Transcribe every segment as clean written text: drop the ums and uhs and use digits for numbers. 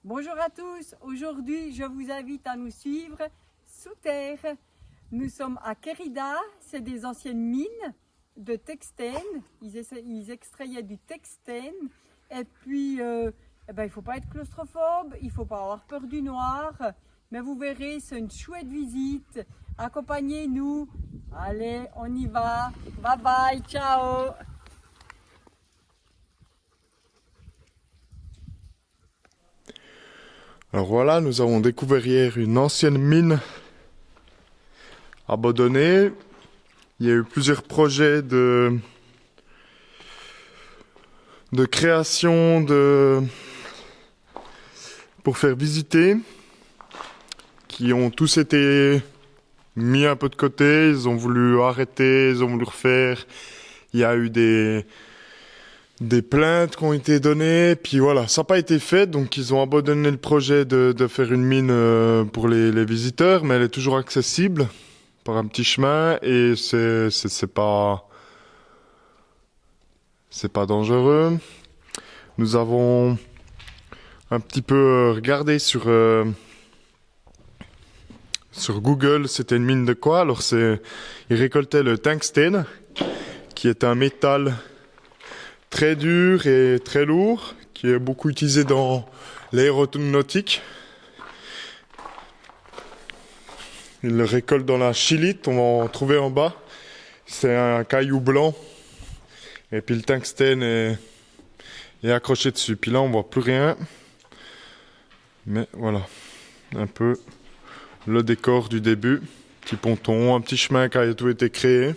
Bonjour à tous, aujourd'hui je vous invite à nous suivre sous terre. Nous sommes à Quérida, c'est des anciennes mines de tungstène, ils extrayaient du tungstène et puis il ne faut pas être claustrophobe, il ne faut pas avoir peur du noir, mais vous verrez c'est une chouette visite, accompagnez-nous, allez on y va, bye bye, ciao. Alors voilà, nous avons découvert hier une ancienne mine abandonnée. Il y a eu plusieurs projets de création pour faire visiter, qui ont tous été mis un peu de côté. Ils ont voulu arrêter, ils ont voulu refaire. Il y a eu des plaintes qui ont été données, puis voilà, ça n'a pas été fait, donc ils ont abandonné le projet de faire une mine pour les visiteurs, mais elle est toujours accessible par un petit chemin et c'est pas dangereux. Nous avons un petit peu regardé sur Google, c'était une mine de quoi? Alors ils récoltaient le tungstène, qui est un métal très dur et très lourd, qui est beaucoup utilisé dans l'aéronautique. Ils le récoltent dans la schillite, on va en trouver en bas. C'est un caillou blanc. Et puis le tungstène est accroché dessus. Puis là, on voit plus rien. Mais voilà, un peu le décor du début. Petit ponton, un petit chemin qui a tout été créé,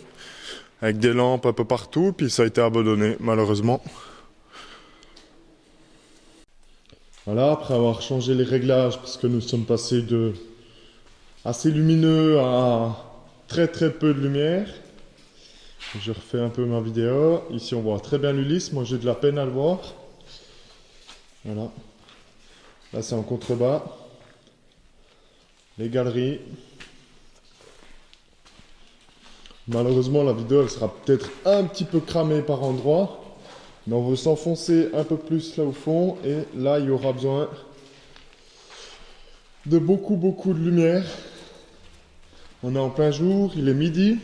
avec des lampes un peu partout. Puis ça a été abandonné, malheureusement. Voilà, après avoir changé les réglages, parce que nous sommes passés de assez lumineux à très très peu de lumière. Je refais un peu ma vidéo. Ici on voit très bien l'Ulysse, moi j'ai de la peine à le voir. Voilà. Là c'est en contrebas. Les galeries. Malheureusement la vidéo elle sera peut-être un petit peu cramée par endroits. Mais on veut s'enfoncer un peu plus là au fond. Et là il y aura besoin de beaucoup de lumière. On est en plein jour, il est midi.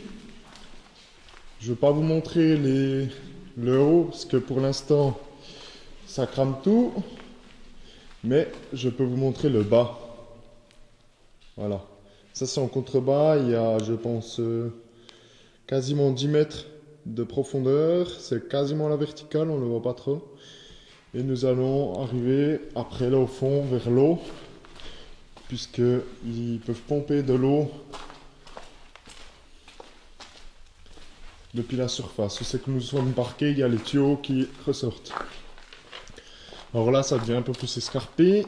Je ne vais pas vous montrer le haut, parce que pour l'instant, ça crame tout. Mais je peux vous montrer le bas. Voilà. Ça, c'est en contrebas. Il y a, je pense, quasiment 10 mètres de profondeur. C'est quasiment la verticale, on ne le voit pas trop. Et nous allons arriver, après là au fond, vers l'eau. Puisqu'ils peuvent pomper de l'eau depuis la surface. Où c'est que nous sommes parqués, il y a les tuyaux qui ressortent. Alors là, ça devient un peu plus escarpé.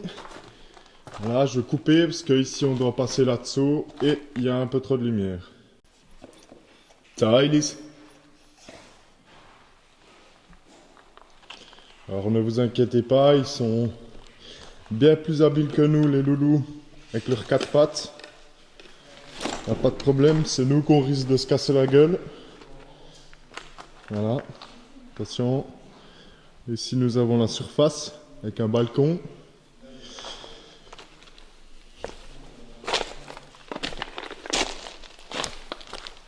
Voilà, je vais couper parce qu'ici, on doit passer là-dessous et il y a un peu trop de lumière. Ça va, Elise? Alors ne vous inquiétez pas, ils sont bien plus habiles que nous, les loulous, avec leurs 4 pattes. Il n'y a pas de problème, c'est nous qu'on risque de se casser la gueule. Voilà, attention. Ici nous avons la surface avec un balcon.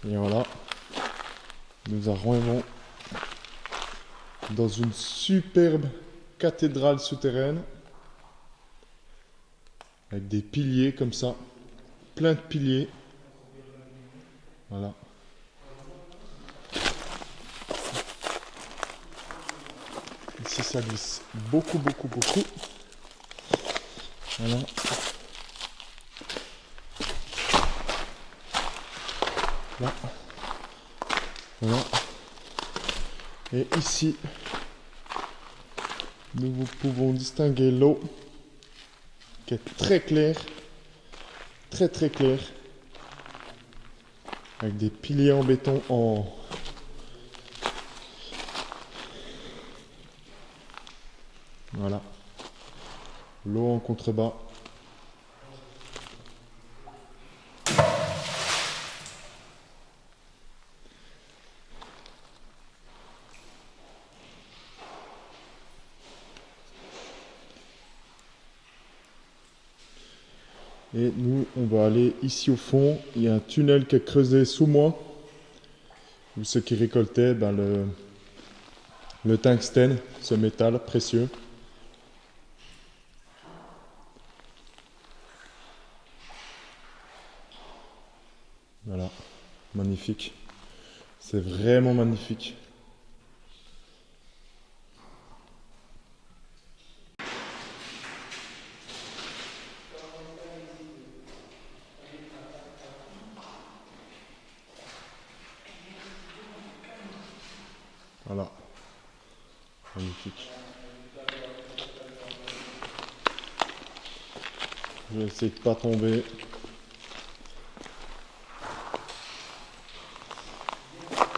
Et voilà, nous arrivons dans une superbe cathédrale souterraine avec des piliers comme ça, plein de piliers. Voilà. Ici ça glisse beaucoup. Voilà. Là. Voilà. Et ici, nous pouvons distinguer l'eau qui est très claire, très claire, avec des piliers en béton en haut. Voilà. L'eau en contrebas. Et nous, on va aller ici au fond. Il y a un tunnel qui est creusé sous moi. Où ce qui récoltait le tungstène, ce métal précieux. Voilà, magnifique. C'est vraiment magnifique. Voilà, magnifique. Je vais essayer de ne pas tomber.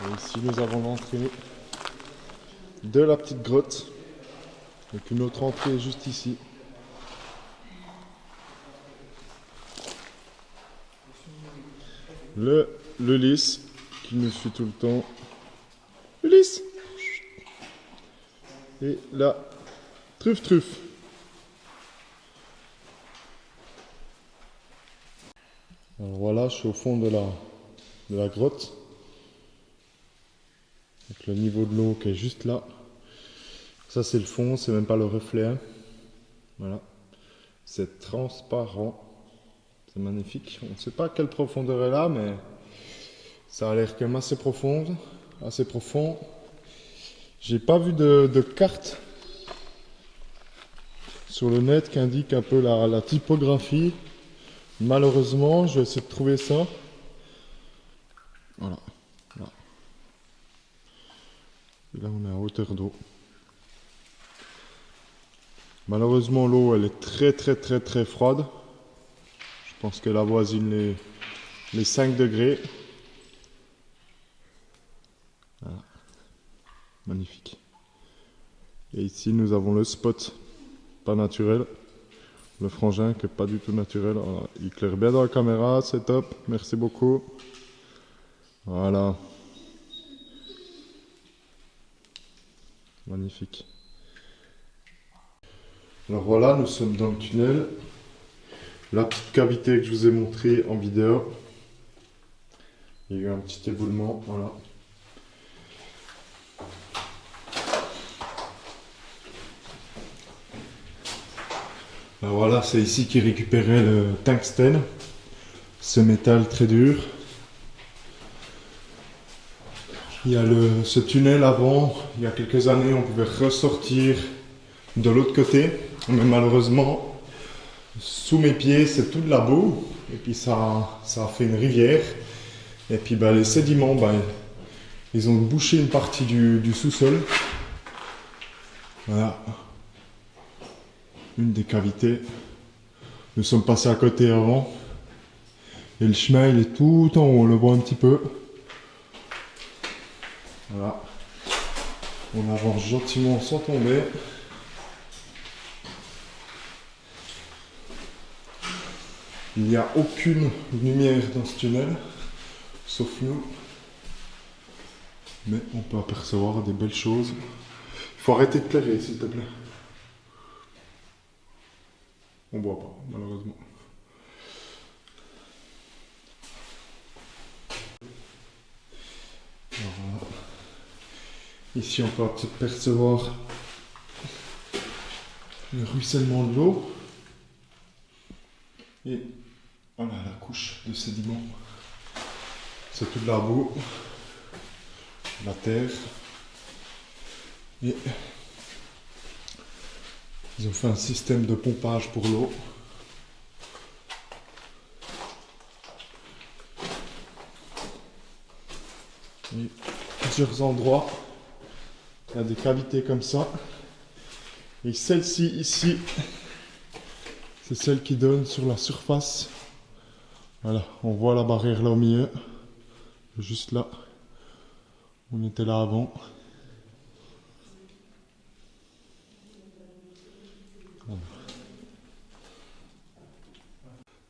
Et ici, nous avons l'entrée de la petite grotte. Donc une autre entrée juste ici. L'Ulysse qui nous suit tout le temps. Ulysse! Et là, truffe. Alors voilà, je suis au fond de la grotte. Donc le niveau de l'eau qui est juste là. Ça c'est le fond, c'est même pas le reflet. Hein. Voilà. C'est transparent. C'est magnifique. On ne sait pas quelle profondeur est là, mais ça a l'air quand même assez profonde. Assez profond. J'ai pas vu de carte sur le net qui indique un peu la typographie. Malheureusement, je vais essayer de trouver ça. Voilà. Là, et là on est à hauteur d'eau. Malheureusement, l'eau elle est très froide. Je pense qu'elle avoisine les 5 degrés. Voilà. Magnifique. Et ici nous avons le spot pas naturel. Le frangin qui n'est pas du tout naturel. Voilà. Il éclaire bien dans la caméra, c'est top. Merci beaucoup. Voilà. Magnifique. Alors voilà, nous sommes dans le tunnel. La petite cavité que je vous ai montrée en vidéo. Il y a eu un petit éboulement, voilà. Alors voilà, c'est ici qu'il récupérait le tungstène, ce métal très dur. Il y a ce tunnel avant, il y a quelques années, on pouvait ressortir de l'autre côté, mais malheureusement, sous mes pieds, c'est tout de la boue, et puis ça a fait une rivière, et puis les sédiments, ils ont bouché une partie du sous-sol. Voilà. Une des cavités. Nous sommes passés à côté avant. Et le chemin, il est tout en haut, on le voit un petit peu. Voilà. On avance gentiment sans tomber. Il n'y a aucune lumière dans ce tunnel, sauf nous. Mais on peut apercevoir des belles choses. Il faut arrêter de clairer, s'il te plaît. On voit pas, malheureusement. Alors, voilà. Ici, on peut percevoir le ruissellement de l'eau. Et voilà la couche de sédiments. C'est toute la boue, la terre. Et ils ont fait un système de pompage pour l'eau. Et plusieurs endroits, il y a des cavités comme ça. Et celle-ci ici, c'est celle qui donne sur la surface. Voilà, on voit la barrière là au milieu. Juste là. On était là avant.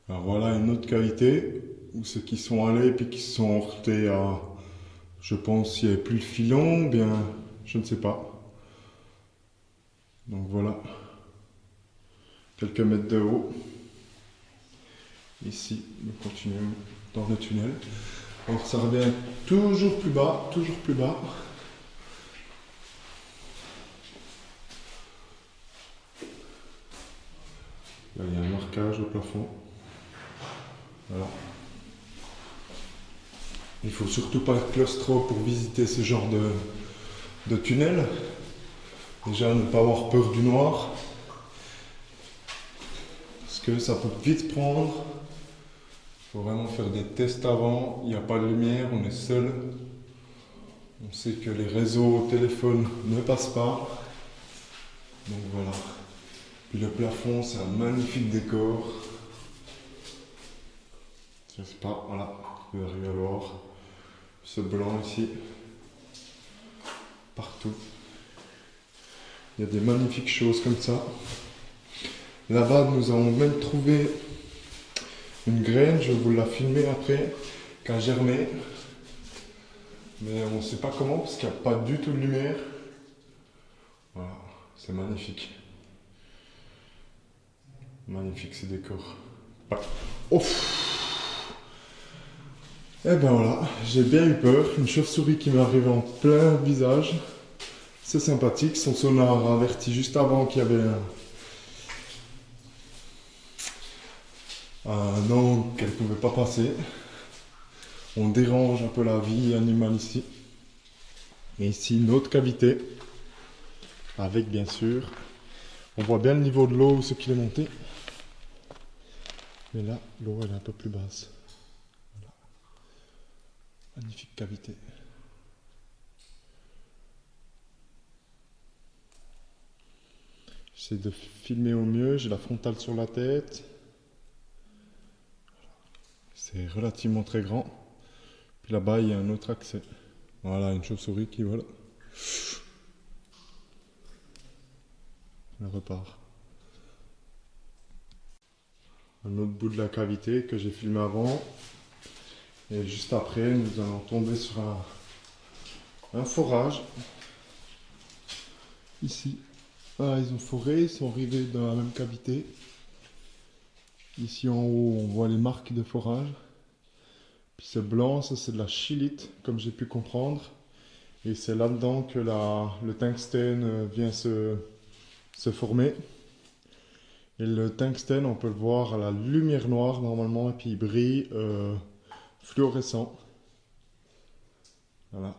Alors voilà une autre cavité où ceux qui sont allés puis qui se sont heurtés à, je pense, il n'y avait plus de filon, ou bien, je ne sais pas. Donc voilà, quelques mètres de haut. Ici, nous continuons dans le tunnel. Donc ça revient toujours plus bas, toujours plus bas. Là, il y a un marquage au plafond. Voilà. Il ne faut surtout pas être claustro pour visiter ce genre de tunnel. Déjà, ne pas avoir peur du noir. Parce que ça peut vite prendre. Il faut vraiment faire des tests avant. Il n'y a pas de lumière, on est seul. On sait que les réseaux téléphone ne passent pas. Donc voilà. Puis le plafond, c'est un magnifique décor. Je sais pas, voilà. Vous arrivez à voir ce blanc ici. Partout. Il y a des magnifiques choses comme ça. Là-bas, nous avons même trouvé une graine, je vais vous la filmer après, qui a germé. Mais on ne sait pas comment, parce qu'il n'y a pas du tout de lumière. Voilà, c'est magnifique. Magnifique ces décors. Ouais. Ouf. Et ben voilà, j'ai bien eu peur. Une chauve-souris qui m'est arrivée en plein visage. C'est sympathique, son sonar a averti juste avant qu'il y avait un angle qu'elle ne pouvait pas passer. On dérange un peu la vie animale ici. Et ici, une autre cavité. Avec bien sûr, on voit bien le niveau de l'eau, ce qu'il est monté. Mais là, l'eau elle est un peu plus basse. Voilà. Magnifique cavité. J'essaie de filmer au mieux, j'ai la frontale sur la tête. C'est relativement très grand. Puis là-bas, il y a un autre accès. Voilà, une chauve-souris qui vole. Elle repart. Un autre bout de la cavité que j'ai filmé avant. Et juste après, nous allons tomber sur un forage. Ici. Ah, ils ont foré, ils sont arrivés dans la même cavité. Ici en haut, on voit les marques de forage. Puis c'est blanc, ça c'est de la schillite, comme j'ai pu comprendre. Et c'est là-dedans que le tungstène vient se former. Et le tungstène, on peut le voir à la lumière noire normalement, et puis il brille fluorescent. Voilà.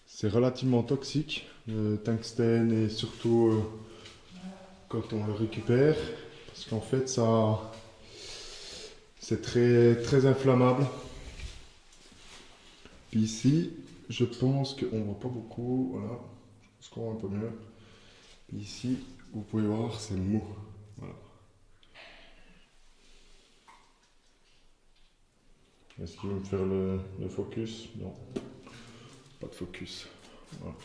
C'est relativement toxique, le tungstène, et surtout quand on le récupère, parce qu'en fait c'est très, très inflammable. Puis ici, je pense qu'on ne voit pas beaucoup, voilà, je pense qu'on voit un peu mieux. Puis ici, vous pouvez voir, c'est mou. Voilà. Est-ce qu'il veut me faire le focus? Non, pas de focus. Voilà.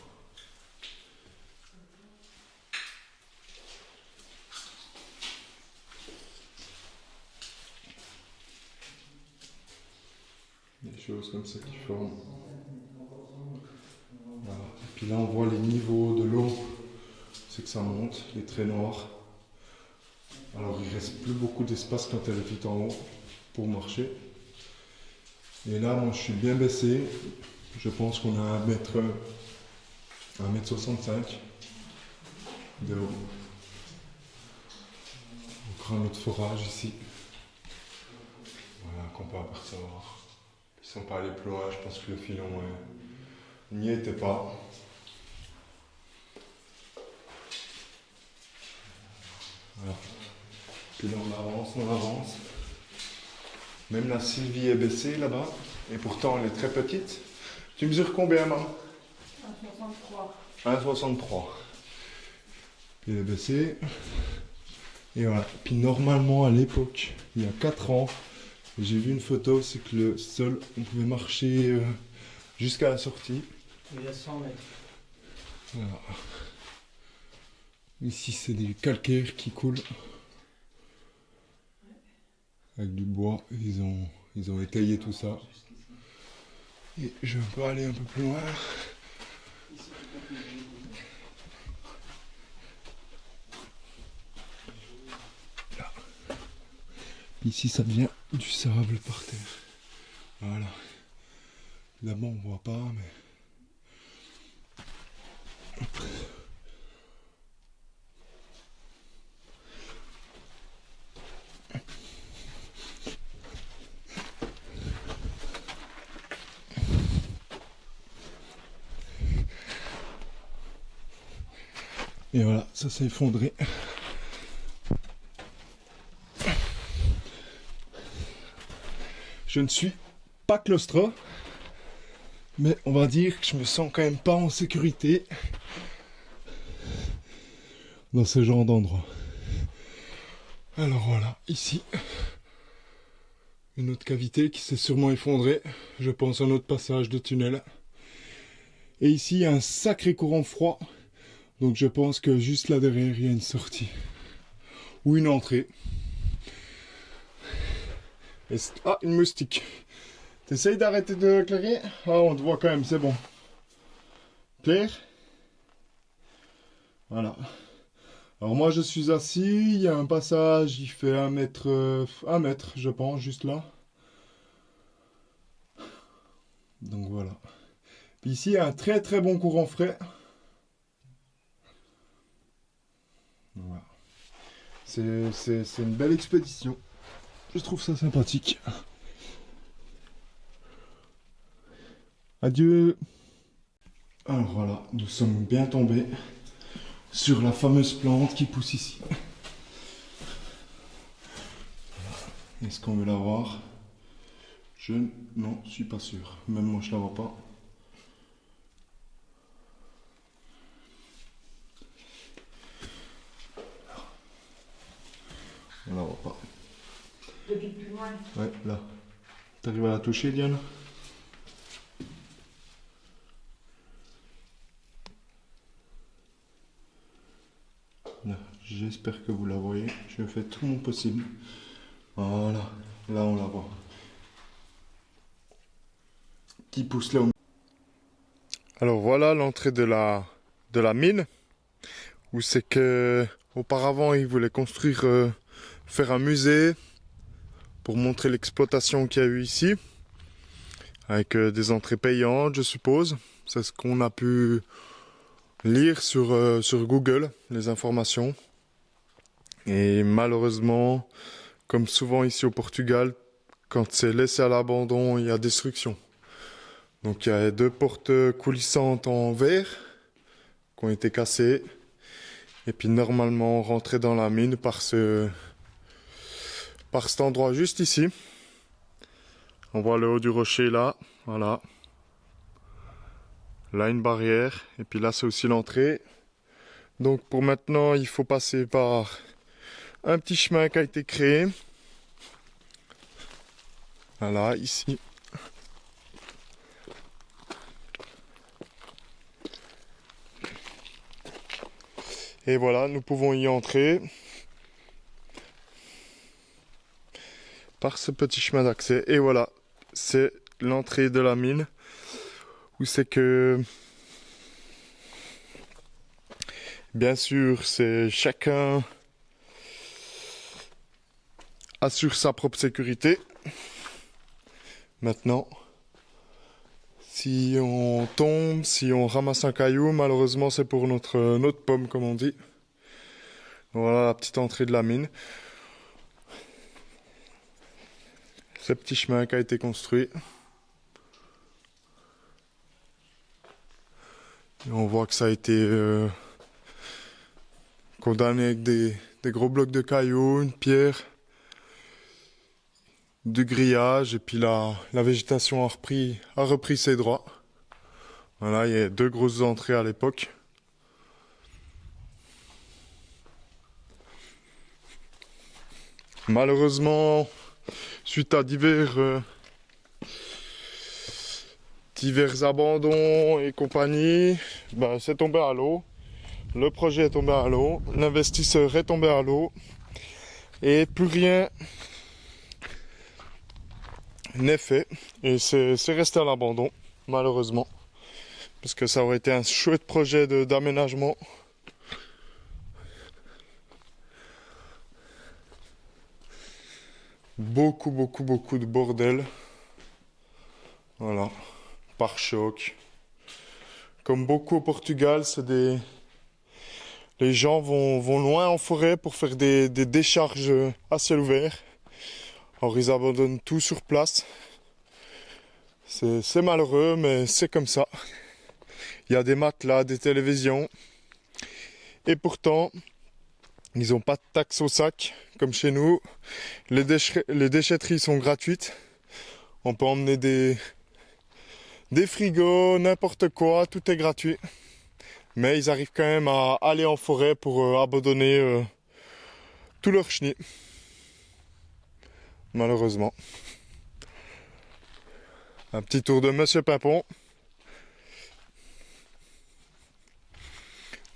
Des choses comme ça qui forment. Voilà. Et puis là, on voit les niveaux de l'eau. C'est que ça monte, les traits noirs. Alors il ne reste plus beaucoup d'espace quand elle est tout en haut pour marcher. Et là, moi je suis bien baissé. Je pense qu'on a 1m65 de haut. Encore un autre forage ici. Voilà, qu'on peut apercevoir. Ils ne sont pas allés plus loin, je pense que le filon n'y était pas. Voilà. Puis là on avance, on avance. Même la Sylvie est baissée là-bas, et pourtant elle est très petite. Tu mesures combien, maman? 1,63. 1,63. Puis elle est baissée. Et voilà. Puis normalement à l'époque, il y a 4 ans, j'ai vu une photo, c'est que le sol, on pouvait marcher jusqu'à la sortie. Il y a 100 mètres. Voilà. Ici c'est des calcaires qui coulent. Avec du bois, ils ont étayé tout ça. Et je peux aller un peu plus loin. Là. Ici, ça devient du sable par terre. Voilà. Là-bas, on voit pas, mais... Hop. Et voilà, ça s'est effondré. Je ne suis pas claustro, mais on va dire que je me sens quand même pas en sécurité dans ce genre d'endroit. Alors voilà, ici, une autre cavité qui s'est sûrement effondrée. Je pense un autre passage de tunnel. Et ici, il y a un sacré courant froid. Donc je pense que juste là derrière, il y a une sortie. Ou une entrée. Ah, une moustique. T'essayes d'arrêter de clairer? Ah, on te voit quand même, c'est bon. Clair? Voilà. Alors moi je suis assis, il y a un passage, il fait 1 mètre, je pense, juste là. Donc voilà. Puis ici il y a un très très bon courant frais. Voilà. C'est une belle expédition. Je trouve ça sympathique. Adieu. Alors voilà, nous sommes bien tombés sur la fameuse plante qui pousse ici. Est-ce qu'on veut la voir? Je n'en suis pas sûr. Même moi je la vois pas. On la voit pas. Depuis plus loin. Ouais, là. T'arrives à la toucher, Diane? Là, j'espère que vous la voyez. Je fais tout mon possible. Voilà, là on la voit. Qui pousse là au... Alors voilà l'entrée de la mine. Où c'est que auparavant ils voulaient construire, faire un musée pour montrer l'exploitation qu'il y a eu ici. Avec des entrées payantes, je suppose. C'est ce qu'on a pu lire sur Google, les informations. Et malheureusement, comme souvent ici au Portugal, quand c'est laissé à l'abandon, il y a destruction. Donc il y a 2 portes coulissantes en verre qui ont été cassées. Et puis normalement on rentrait dans la mine par cet endroit juste ici. On voit le haut du rocher là, voilà. Là une barrière, et puis là c'est aussi l'entrée. Donc pour maintenant il faut passer par un petit chemin qui a été créé. Voilà, ici. Et voilà, nous pouvons y entrer par ce petit chemin d'accès. Et voilà, c'est l'entrée de la mine. Où c'est que... Bien sûr, c'est chacun assure sa propre sécurité. Maintenant, si on tombe, si on ramasse un caillou, malheureusement c'est pour notre pomme comme on dit. Voilà la petite entrée de la mine. Ce petit chemin qui a été construit. Et on voit que ça a été condamné avec des gros blocs de cailloux, une pierre, du grillage, et puis la végétation a repris ses droits. Voilà, il y a 2 grosses entrées à l'époque. Malheureusement, suite à divers abandons et compagnie, c'est tombé à l'eau. Le projet est tombé à l'eau, l'investisseur est tombé à l'eau, et plus rien n'est fait. Et c'est resté à l'abandon, malheureusement. Parce que ça aurait été un chouette projet d'aménagement. Beaucoup de bordel. Voilà, pare-choc. Comme beaucoup au Portugal, les gens vont loin en forêt pour faire des décharges à ciel ouvert. Alors ils abandonnent tout sur place. C'est malheureux, mais c'est comme ça. Il y a des matelas, des télévisions. Et pourtant, ils n'ont pas de taxe au sac, comme chez nous. Les déchetteries sont gratuites. On peut emmener des frigos, n'importe quoi, tout est gratuit. Mais ils arrivent quand même à aller en forêt pour abandonner tout leur chenil. Malheureusement. Un petit tour de Monsieur Pimpon.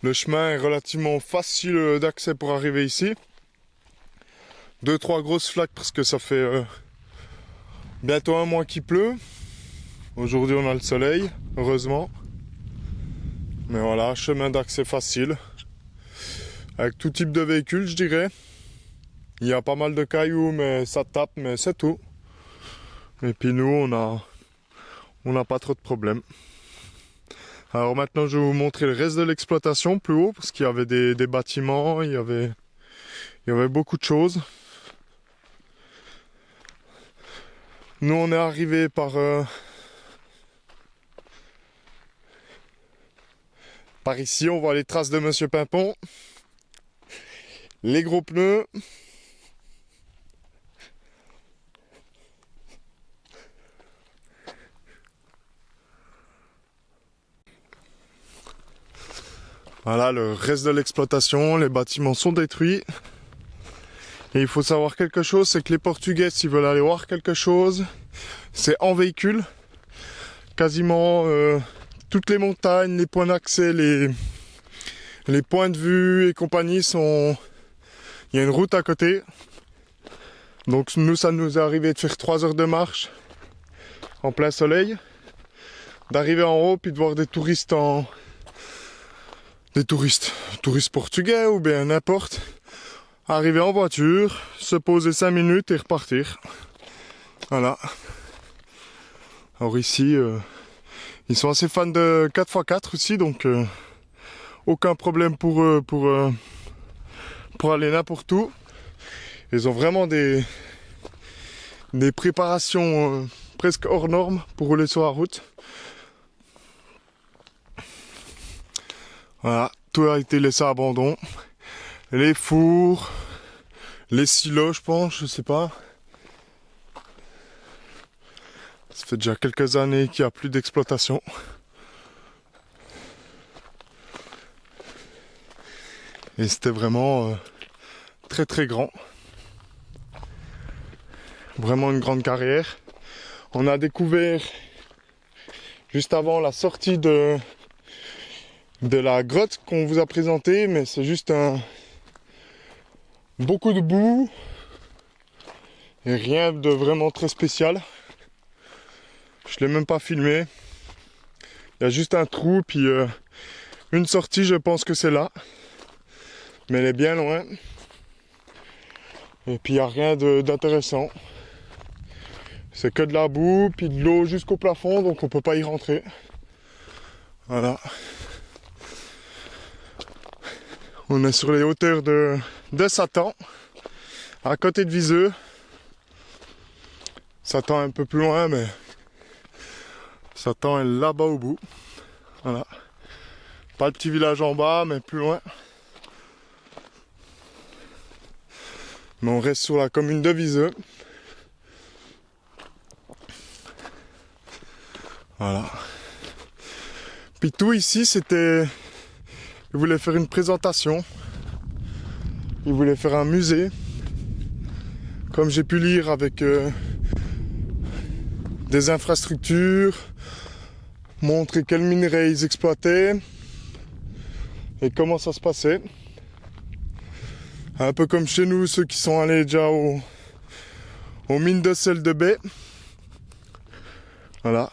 Le chemin est relativement facile d'accès pour arriver ici. 2-3 grosses flaques parce que ça fait bientôt un mois qu'il pleut. Aujourd'hui on a le soleil, heureusement. Mais voilà, chemin d'accès facile. Avec tout type de véhicule, je dirais. Il y a pas mal de cailloux, mais ça tape, mais c'est tout. Et puis nous, on n'a pas trop de problèmes. Alors maintenant, je vais vous montrer le reste de l'exploitation plus haut, parce qu'il y avait des bâtiments, il y avait beaucoup de choses. Nous, on est arrivé par ici, on voit les traces de Monsieur Pimpon. Les gros pneus. Voilà le reste de l'exploitation, les bâtiments sont détruits. Et il faut savoir quelque chose, c'est que les Portugais, s'ils veulent aller voir quelque chose, c'est en véhicule. Quasiment toutes les montagnes, les points d'accès, les points de vue et compagnie sont... Il y a une route à côté. Donc nous, ça nous est arrivé de faire 3 heures de marche en plein soleil. D'arriver en haut puis de voir des touristes touristes portugais ou bien n'importe, arriver en voiture, se poser 5 minutes et repartir. Voilà. Alors ici, ils sont assez fans de 4x4 aussi, donc aucun problème pour eux pour aller n'importe où. Ils ont vraiment des préparations presque hors normes pour rouler sur la route. Voilà, tout a été laissé à abandon. Les fours, les silos, je pense, je sais pas. Ça fait déjà quelques années qu'il n'y a plus d'exploitation. Et c'était vraiment très grand. Vraiment une grande carrière. On a découvert juste avant la sortie de la grotte qu'on vous a présentée, mais c'est juste beaucoup de boue et rien de vraiment très spécial. Je l'ai même pas filmé. Il y a juste un trou puis une sortie, je pense que c'est là, mais elle est bien loin. Et puis il n'y a rien d'intéressant. C'est que de la boue puis de l'eau jusqu'au plafond, donc on peut pas y rentrer. Voilà. On est sur les hauteurs de Satan, à côté de Viseu. Satan est un peu plus loin, mais Satan est là-bas au bout. Voilà. Pas le petit village en bas, mais plus loin. Mais on reste sur la commune de Viseu. Voilà. Puis tout ici, c'était... Ils voulaient faire une présentation. Ils voulaient faire un musée. Comme j'ai pu lire avec des infrastructures, montrer quels minerais ils exploitaient et comment ça se passait. Un peu comme chez nous, ceux qui sont allés déjà aux mines de sel de baie. Voilà.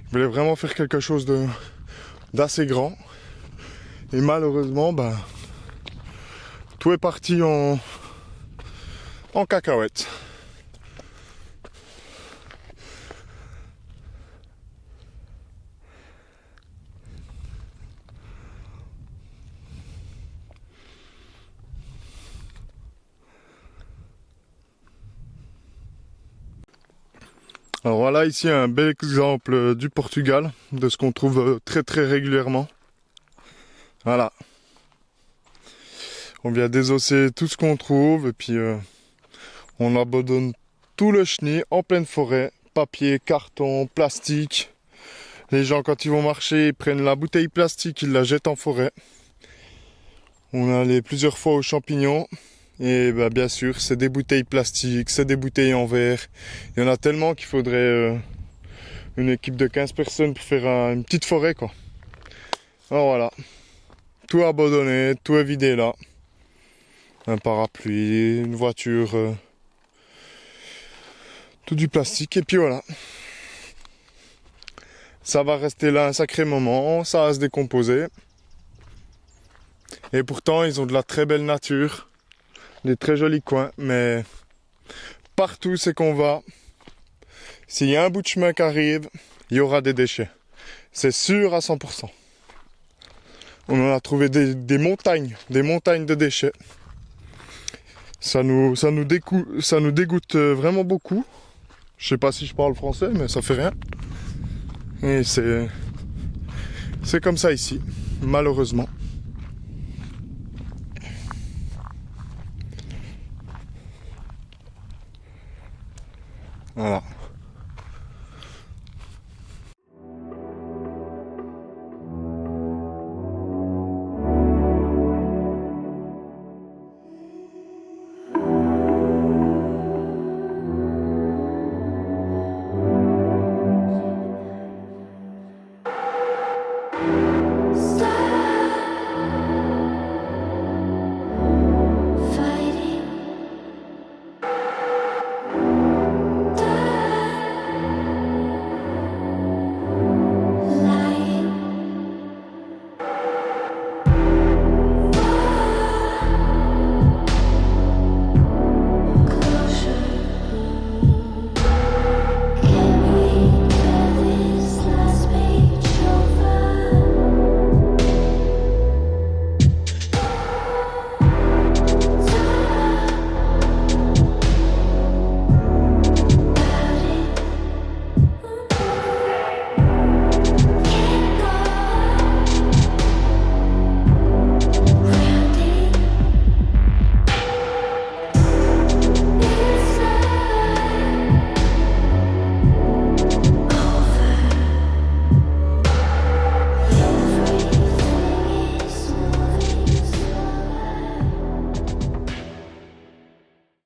Ils voulaient vraiment faire quelque chose d'assez grand. Et malheureusement, tout est parti en cacahuète. Alors voilà ici un bel exemple du Portugal, de ce qu'on trouve très très régulièrement. Voilà. On vient désosser tout ce qu'on trouve et puis on abandonne tout le chenil en pleine forêt. Papier, carton, plastique. Les gens quand ils vont marcher, ils prennent la bouteille plastique, ils la jettent en forêt. On est allé plusieurs fois aux champignons. Et bah, bien sûr, c'est des bouteilles plastiques, c'est des bouteilles en verre. Il y en a tellement qu'il faudrait une équipe de 15 personnes pour faire une petite forêt, quoi. Alors voilà. Tout abandonné, tout est vidé là. Un parapluie, une voiture. Tout du plastique et puis voilà. Ça va rester là un sacré moment, ça va se décomposer. Et pourtant, ils ont de la très belle nature. Des très jolis coins, mais partout c'est qu'on va, s'il y a un bout de chemin qui arrive, il y aura des déchets. C'est sûr à 100%. On en a trouvé des montagnes de déchets. Ça nous dégoûte vraiment beaucoup. Je sais pas si je parle français, mais ça fait rien. Et c'est comme ça ici, malheureusement.